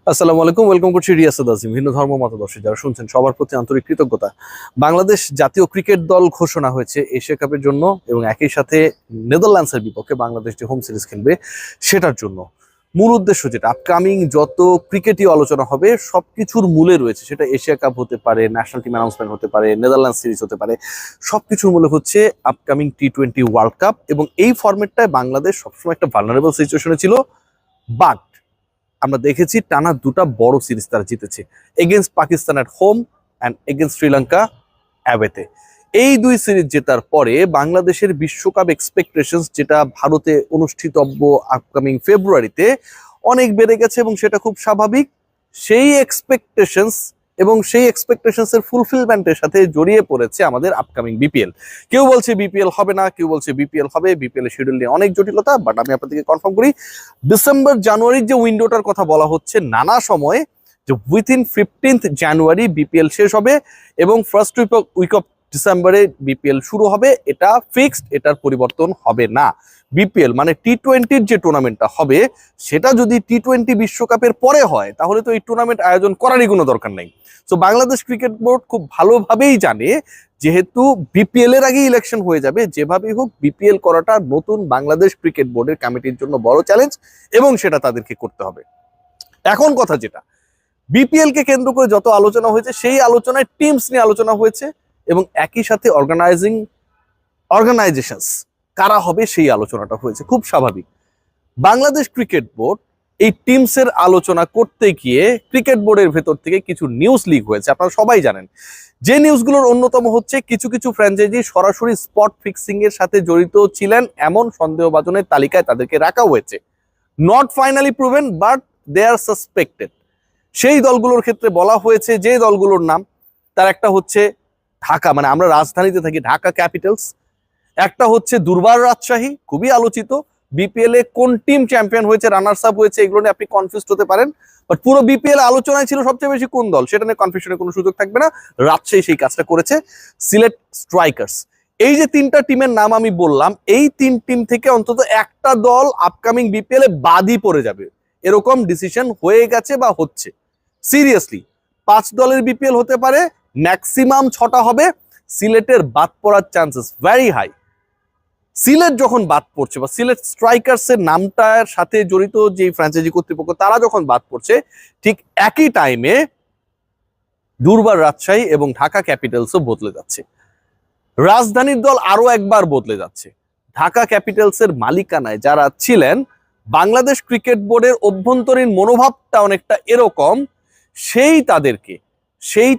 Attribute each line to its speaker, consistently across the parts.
Speaker 1: আসসালামু আলাইকুম, ওয়েলকাম করছি রিয়াসাদ আজিম। ভিন্ন ধর্ম মতাদর্শী যারা শুনছেন সবার প্রতি আন্তরিক কৃতজ্ঞতা। বাংলাদেশ জাতীয় ক্রিকেট দল ঘোষণা হয়েছে এশিয়া কাপের জন্য এবং একই সাথে নেদারল্যান্ডসের বিপক্ষে বাংলাদেশ যে হোম সিরিজ খেলবে সেটার জন্য। মূল উদ্দেশ্য যেটা, আপকামিং যত ক্রিকেটই আলোচনা হবে সবকিছুর মূলে রয়েছে, সেটা এশিয়া কাপ হতে পারে, ন্যাশনাল টিম অ্যানাউন্সমেন্ট হতে পারে, নেদারল্যান্ড সিরিজ হতে পারে, সবকিছুর মূলে হচ্ছে আপকামিং টি-20 ওয়ার্ল্ড কাপ। এবং এই ফরম্যাটটায় বাংলাদেশ সবসময় একটা ভালনারেবল সিচুয়েশনে ছিল, বাট আমরা দেখেছি টানা দুটা বড় সিরিজ তারা জিতেছে, against Pakistan at home and against Sri Lanka অ্যাওয়েতে। এই দুই সিরিজ জেতার পরে বাংলাদেশের বিশ্বকাপ এক্সপেকটেশনস, যেটা ভারতে অনুষ্ঠিতব্য আপকামিং ফেব্রুয়ারিতে, অনেক বেড়ে গেছে এবং সেটা খুব স্বাভাবিক। সেই এক্সপেকটেশনস এবং সেই এক্সপেকটেশনস এর ফুলফিলমেন্টের সাথে জড়িয়ে পড়েছে আমাদের আপকামিং বিপিএল। কেউ বলছে বিপিএল হবে না, কেউ বলছে বিপিএল হবে। বিপিএল এর শিডিউল নিয়ে অনেক জটিলতা, বাট আমি আপনাদেরকে কনফার্ম করি, ডিসেম্বর জানুয়ারির যে উইন্ডোটার কথা বলা হচ্ছে নানা সময়ে, যে উইথিন 15th জানুয়ারি বিপিএল শেষ হবে এবং ফার্স্ট উইক অফ ডিসেম্বরে বিপিএল শুরু হবে। এটা ফিক্সড, এটার পরিবর্তন হবে না। বিপিএল মানে টি-20-র যে টুর্নামেন্টটা হবে সেটা যদি টি-20 বিশ্বকাপের পরে হয় তাহলে তো এই টুর্নামেন্ট আয়োজন করারই কোনো দরকার নেই। তো বাংলাদেশ ক্রিকেট বোর্ড খুব ভালোভাবেই জানে, যেহেতু বিপিএল এর আগে ইলেকশন হয়ে যাবে, যেভাবেই হোক বিপিএল করাটা নতুন বাংলাদেশ ক্রিকেট বোর্ডের কমিটির জন্য বড় চ্যালেঞ্জ এবং সেটা তাদেরকে করতে হবে। এখন কথা যেটা, বিপিএল কে কেন্দ্র করে যত আলোচনা হয়েছে সেই আলোচনায় টিমস নিয়ে আলোচনা হয়েছে এবং একই সাথে অর্গানাইজেশনস কারা হবে সেই আলোচনাটা হয়েছে, খুব স্বাভাবিক। বাংলাদেশ ক্রিকেট বোর্ড এই টিমসের আলোচনা করতে গিয়ে ক্রিকেট বোর্ডের ভেতর থেকে কিছু নিউজ লিক হয়েছে, আপনারা সবাই জানেন। যে নিউজগুলোর অন্যতম হচ্ছে, কিছু কিছু ফ্র্যাঞ্চাইজি সরাসরি স্পট ফিক্সিং এর সাথে জড়িত ছিলেন এমন সন্দেহভাজনের তালিকায় তাদেরকে রাখা হয়েছে। Not finally proven, but they are suspected. সেই দলগুলোর ক্ষেত্রে বলা হয়েছে, যে দলগুলোর নাম, তার একটা হচ্ছে ঢাকা, মানে আমরা রাজধানীতে থাকি, ঢাকা ক্যাপিটালস। একটা হচ্ছে দুর্বার রাজশাহী, খুবই আলোচিত। বিপিএল এ কোন টিম চ্যাম্পিয়ন হয়েছে, রানার্স আপ হয়েছে, এগুলো নিয়ে আপনি কনফিউজড হতে পারেন, বাট পুরো বিপিএল আলোচনায় ছিল সবচেয়ে বেশি কোন দল, সেটা নিয়ে কনফিউশনের কোনো সুযোগ থাকবে না। রাজশাহী সেই কাজটা করেছে। সিলেট স্ট্রাইকার্স। এই যে তিনটা টিমের নাম আমি বললাম, এই তিন টিম থেকে অন্তত একটা দল আপকামিং বিপিএল এ বাদই পড়ে যাবে, এরকম ডিসিশন হয়ে গেছে বা হচ্ছে। সিরিয়াসলি 5 দলের বিপিএল হতে পারে, ম্যাক্সিমাম 6টা হবে। সিলেটের বাদ পড়ার চান্সেস ভেরি হাই। সিলেট যখন বাদ পড়ছে বা সিলেট স্ট্রাইকার্স এর নামটার সাথে জড়িত যে ফ্র্যাঞ্চাইজি কর্তৃপক্ষ তারা যখন বাদ পড়ছে, ঠিক একই টাইমে দুর্বার রাজশাহী এবং ঢাকা ক্যাপিটালসও বদলে যাচ্ছে। রাজধানীর দল আরো একবার বদলে যাচ্ছে। ঢাকা ক্যাপিটালস এর মালিকানায় যারা ছিলেন, বাংলাদেশ ক্রিকেট বোর্ডের অভ্যন্তরীণ মনোভাবটা অনেকটা এরকম, সেই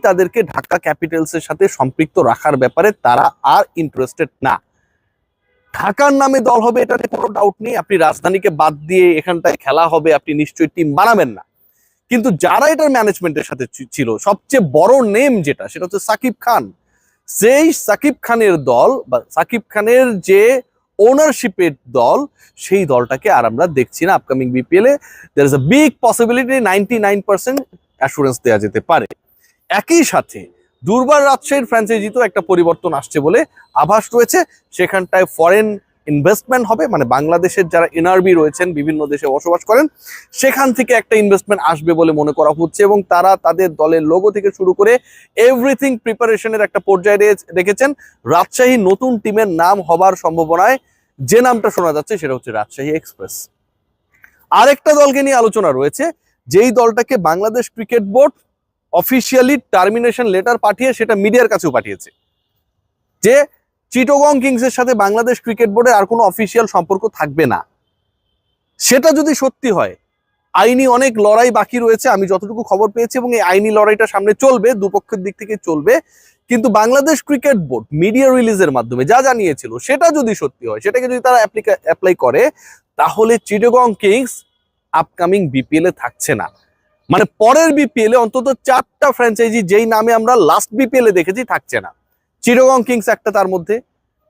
Speaker 1: তাদেরকে ঢাকা ক্যাপিটালস এর সাথে সম্পৃক্ত রাখার ব্যাপারে তারা আর ইন্টারেস্টেড না। ঢাকার নামে দল হবে, এটাতে কোনো ডাউট নেই। আপনি রাজধানীকে বাদ দিয়ে এখানটায় খেলা হবে, আপনি নিশ্চয়ই টিম বানাবেন না। কিন্তু যারা এটার ম্যানেজমেন্টের সাথে ছিল, সবচেয়ে বড় নেম যেটা, সেটা হচ্ছে সাকিব খান। সেই সাকিব খানের দল বা সাকিব খানের যে ওনারশিপের দল, সেই দলটাকে আর আমরা দেখছি না আপকামিং বিপিএল এ। There is a big possibility, 99% assurance দেওয়া যেতে পারে। একই সাথে দুর্বার রাজশাহীর ফ্র্যাঞ্চাইজিতেও একটা পরিবর্তন আসছে বলে আভাস রয়েছে। সেখানটায় ফরেন ইনভেস্টমেন্ট হবে, মানে বাংলাদেশের যারা এনআরবি রয়েছেন, বিভিন্ন দেশে বসবাস করেন, সেখান থেকে একটা ইনভেস্টমেন্ট আসবে বলে মনে করা হচ্ছে এবং তারা তাদের দলের লোগো থেকে শুরু করে এভরিথিং প্রিপারেশনের একটা পর্যায়ে রেখেছেন। রাজশাহী নতুন টিমের নাম হবার সম্ভাবনায় যে নামটা শোনা যাচ্ছে সেটা হচ্ছে রাজশাহী এক্সপ্রেস। আরেকটা দলকে নিয়ে আলোচনা রয়েছে, যেই দলটাকে Bangladesh cricket board officially termination letter পাঠিয়ে সেটা মিডিয়ার কাছেও পাঠিয়েছে, যে চিটাগং কিংসের সাথে বাংলাদেশ ক্রিকেট বোর্ডের আর কোনো অফিসিয়াল সম্পর্ক থাকবে না। সেটা যদি সত্যি হয়, আইনি অনেক লড়াই বাকি রয়েছে আমি যতটুকু খবর পেয়েছি, এবং এই আইনি লড়াইটা সামনে চলবে, দুপক্ষের দিক থেকে চলবে। কিন্তু বাংলাদেশ ক্রিকেট বোর্ড মিডিয়া রিলিজের মাধ্যমে যা জানিয়েছিল, সেটা যদি সত্যি হয়, সেটাকে যদি তারা অ্যাপ্লাই করে, তাহলে চিটাগং কিংস আপকামিং বিপিএল এ থাকছে না। মানে পরের বিপিএল এ অন্তত 4টা ফ্র্যাঞ্চাইজি যেই নামে আমরা লাস্ট বিপিএল এ দেখেছি থাকছে না। চিটাগং কিংস একটা তার মধ্যে,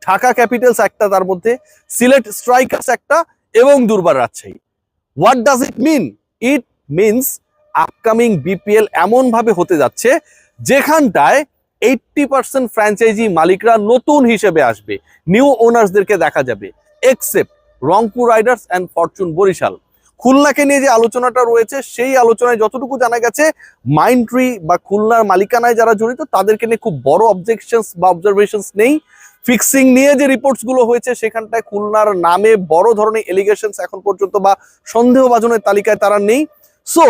Speaker 1: ঢাকা ক্যাপিটালস একটা তার মধ্যে, সিলেট স্ট্রাইকার্স একটা এবং Durbar Rajshahi. What does it mean? It means upcoming BPL এমন ভাবে হতে যাচ্ছে যেখানটায় 80% ফ্র্যাঞ্চাইজি মালিকরা নতুন হিসেবে আসবে, নিউ ওনার্সদেরকে দেখা যাবে, except Rangpur Riders and Fortune Barishal. খুলনাকে নিয়ে যে আলোচনাটা রয়েছে সেই আলোচনায় যতটুকু জানা গেছে মাইন্ডট্রি বা খুলনার মালিকানায় যারা জড়িত তাদেরকে নিয়ে খুব বড় অবজেকশনস বা অবজারভেশনস নেই। ফিক্সিং নিয়ে যে রিপোর্টস গুলো হয়েছে সেখানটায় খুলনার নামে বড় ধরনের এলিগেশনস এখন পর্যন্ত বা সন্দেহভাজনের তালিকায় তারা নেই। সো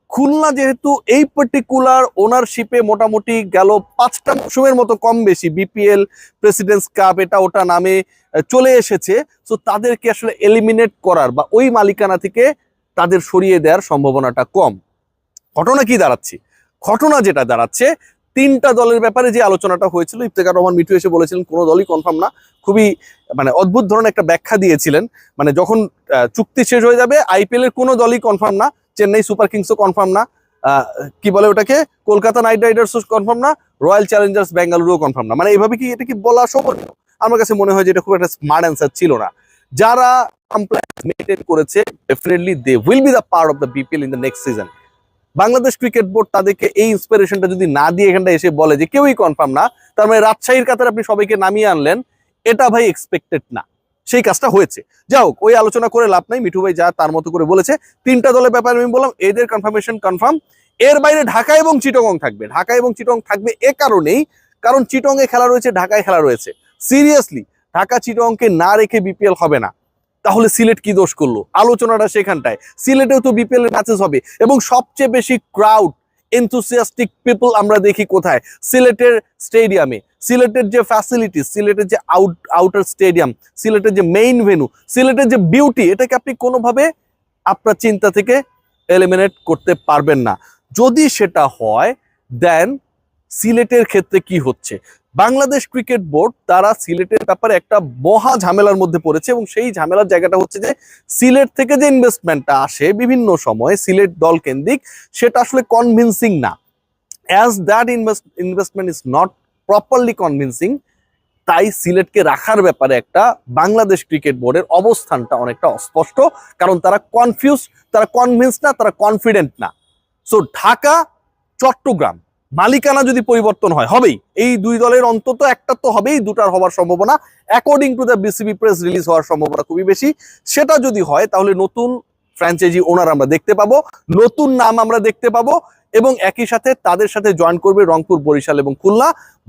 Speaker 1: খুলনা যেহেতু এই পার্টিকুলার ওনারশিপে মোটামুটি গেল 5টা মৌসুমের মতো কম বেশি বিপিএল, প্রেসিডেন্টস কাপ, এটা ওটা নামে চলে এসেছে, সো তাদেরকে আসলে এলিমিনেট করার বা ওই মালিকানা থেকে তাদের সরিয়ে দেওয়ার সম্ভাবনাটা কম। ঘটনা কি দাঁড়াচ্ছে? ঘটনা যেটা দাঁড়াচ্ছে, 3টা দলের ব্যাপারে যে আলোচনাটা হয়েছিল, ইফতেখার রহমান মিঠু এসে বলেছিলেন কোনো দলই কনফার্ম না। খুবই মানে অদ্ভুত ধরনের একটা ব্যাখ্যা দিয়েছিলেন, মানে যখন চুক্তি শেষ হয়ে যাবে আইপিএল এর কোনো দলই কনফার্ম না, চেন্নাই সুপার কিংসও কনফার্ম না, কি বলে ওটাকে, কলকাতা নাইট রাইডার্সও কনফার্ম না, রয়্যাল চ্যালেঞ্জার্স বেঙ্গালুরুও কনফার্ম না। মানে এইভাবে কি এটা কি বলা সম্ভব? আমার কাছে মনে হয় যে এটা খুব একটা স্মার্ট অ্যান্সার ছিল না। যারা কমপ্লেক্স মেইনটেইন করেছে definitely they will be the part of the BPL in the next season. Bangladesh cricket board তাদেরকে এই ইন্সপিরেশনটা যদি না দিয়ে এখানটা এসে বলে যে কেউই কনফার্ম না, তার মানে রাজশাহীর কাতারে আপনি সবাইকে নামিয়ে আনলেন, এটা ভাই এক্সপেক্টেড না। সেই কাজটা হয়েছে। যা হোক, ওই আলোচনা করে লাভ নাই, মিঠু ভাই যা তার মতো করে বলেছে। 3টা দলের ব্যাপারে আমি বললাম এদের কনফার্মেশন কনফার্ম। এর বাইরে ঢাকা এবং চিটাগং থাকবে। ঢাকা এবং চিটাগং থাকবে এ কারণেই, কারণ চিটাগংয়ে খেলা রয়েছে, ঢাকায় খেলা রয়েছে। সিরিয়াসলি ঢাকা চিটাগংকে না রেখে বিপিএল হবে না। তাহলে সিলেট কি দোষ করলো? আলোচনাটা সেখানটায়। সিলেটেও তো বিপিএল এর ম্যাচেস হবে এবং সবচেয়ে বেশি ক্রাউড এনথুসিয়াস্টিক পিপল আমরা দেখি কোথায়? সিলেটের স্টেডিয়ামে। সিলেটের যে ফ্যাসিলিটিস, সিলেটের যে আউটার স্টেডিয়াম, সিলেটের যে মেইন ভেন্যু, সিলেটের যে বিউটি, এটাকে আপনি কোনোভাবে আপনার চিন্তা থেকে এলিমিনেট করতে পারবেন না। যদি সেটা হয় দেন সিলেটের ক্ষেত্রে কি হচ্ছে? বাংলাদেশ ক্রিকেট বোর্ড তারা সিলেটের ব্যাপারে একটা মহা ঝামেলার মধ্যে পড়েছে এবং সেই ঝামেলার জায়গাটা হচ্ছে যে সিলেট থেকে যে ইনভেস্টমেন্টটা আসে বিভিন্ন সময় সিলেট দল কেন্দ্রিক, সেটা আসলে কনভিন্সিং না। As that investment is not properly convincing, তাই সিলেটকে রাখার ব্যাপারে একটা বাংলাদেশ ক্রিকেট বোর্ডের অবস্থানটা অনেকটা অস্পষ্ট, কারণ তারা কনফিউজ, তারা কনভিন্স না, তারা কনফিডেন্ট না। সো ঢাকা, চট্টগ্রাম মালিকানা যদি পরিবর্তন হয়, হবেই, এই 2 দলের অন্তত একটা তো হবেই, 2টার হওয়ার সম্ভাবনা according to the BCB press release হওয়ার সম্ভাবনা খুবই বেশি। সেটা যদি হয় তাহলে নতুন ফ্র্যাঞ্চাইজি ওনার আমরা দেখতে পাবো, নতুন নাম আমরা দেখতে পাবো এবং একই সাথে তাদের সাথে জয়েন করবে রংপুর, বরিশাল এবং খুলনা।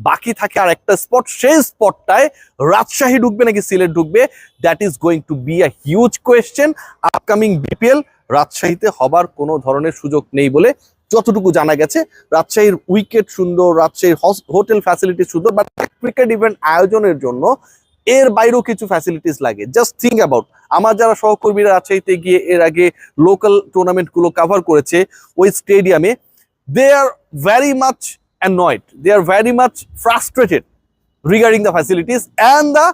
Speaker 1: বাকি থাকে আর একটা স্পট, সেই স্পটটায় রাজশাহী ঢুকবে নাকি সিলেট ঢুকবে, that is going to be a huge question. Upcoming BPL রাজশাহীতে হবার কোনো ধরনের সুযোগ নেই বলে যতটুকু জানা গেছে। রাজশাহীর উইকেট সুন্দর, রাজশাহীর হোটেল ফ্যাসিলিটি সুন্দর, বাট ক্রিকেট ইভেন্ট আয়োজনের জন্য এর বাইরেও কিছু ফ্যাসিলিটিস লাগে। জাস্ট থিঙ্ক অ্যাবাউট, আমার যারা সহকর্মীরা রাজশাহীতে গিয়ে এর আগে লোকাল টুর্নামেন্ট গুলো কভার করেছে ওই স্টেডিয়ামে, they are very much annoyed, they are very much frustrated regarding the facilities and the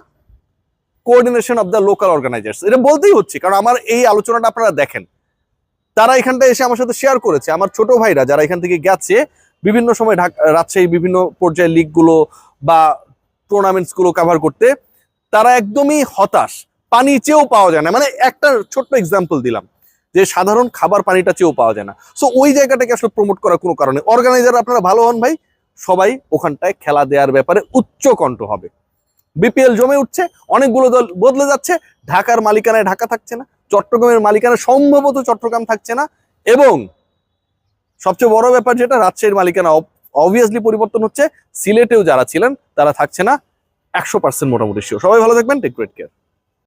Speaker 1: coordination of the local organizers. এটা বলতেই হচ্ছে কারণ আমার এই আলোচনাটা আপনারা দেখেন, তারা এখানটা এসে আমার সাথে শেয়ার করেছে, আমার ছোট ভাইরা যারা এখান থেকে গেছে বিভিন্ন সময় রাজশাহী বিভিন্ন পর্যায়ের লিগগুলো বা টুর্নামেন্টস গুলো কভার করতে, তারা একদমই হতাশ। পানি চেয়েও পাওয়া যায় না, মানে একটা ছোট্ট এক্সাম্পল দিলাম যে সাধারণ খাবার পানিটা চেয়েও পাওয়া যায় না। সো ওই জায়গাটাকে আসলে প্রমোট করার কোনো কারণে, অর্গানাইজার আপনারা ভালো হন ভাই, সবাই ওখানটায় খেলা দেওয়ার ব্যাপারে উচ্চ কণ্ঠ হবে। বিপিএল জমে উঠছে, অনেকগুলো দল বদলে যাচ্ছে, ঢাকার মালিকানায় ঢাকা থাকছে না, চট্টগ্রামের মালিকানায় সম্ভবত চট্টগ্রাম থাকছে না, এবং সবচেয়ে বড় ব্যাপার যেটা, রাজশাহীর মালিকানা অবভিয়াসলি পরিবর্তন হচ্ছে, সিলেটেও যারা ছিলেন তারা থাকছে না 100% মোটামুটি শিওর। সবাই ভালো থাকবেন, টেক গ্রেট কেয়ার।